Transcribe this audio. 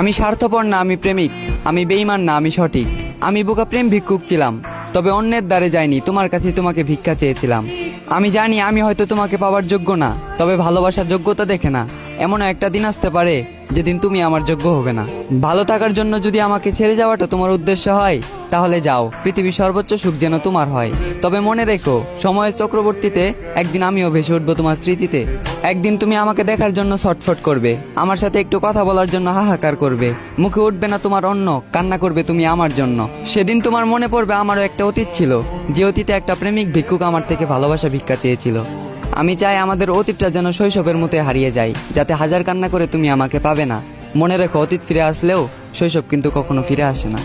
আমি স্বার্থপর না, আমি প্রেমিক। আমি বেঈমান না, আমি সঠিক। আমি বোকা প্রেম ভিক্ষুক ছিলাম, তবে অন্যের দ্বারে যাইনি, তোমার কাছেই তোমাকে ভিক্ষা চেয়েছিলাম। আমি জানি আমি হয়তো তোমাকে পাওয়ার যোগ্য না, তবে ভালোবাসার যোগ্যতা দেখে না। এমনও একটা দিন আসতে পারে যেদিন তুমি আমার যোগ্য হবে না। ভালো থাকার জন্য যদি আমাকে ছেড়ে যাওয়াটা তোমার উদ্দেশ্য হয়, তাহলে যাও, পৃথিবীর সর্বোচ্চ সুখ যেন তোমার হয়। তবে মনে রেখো, সময়ের চক্রবর্তীতে একদিন আমিও ভেসে উঠবো তোমার স্মৃতিতে। একদিন তুমি আমাকে দেখার জন্য ছটফট করবে, আমার সাথে একটু কথা বলার জন্য হাহাকার করবে। মুখে উঠবে না তোমার অন্ন, কান্না করবে তুমি আমার জন্য। সেদিন তোমার মনে পড়বে আমারও একটা অতীত ছিল, যে অতীতে একটা প্রেমিক ভিক্ষুক আমার থেকে ভালোবাসা ভিক্ষা চেয়েছিল। আমি চাই আমাদের অতীতটা যেন শৈশবের মতো হারিয়ে যায়, যাতে হাজার কান্না করে তুমি আমাকে পাবে না। মনে রেখো, অতীত ফিরে আসলেও শৈশব কিন্তু কখনো ফিরে আসে না।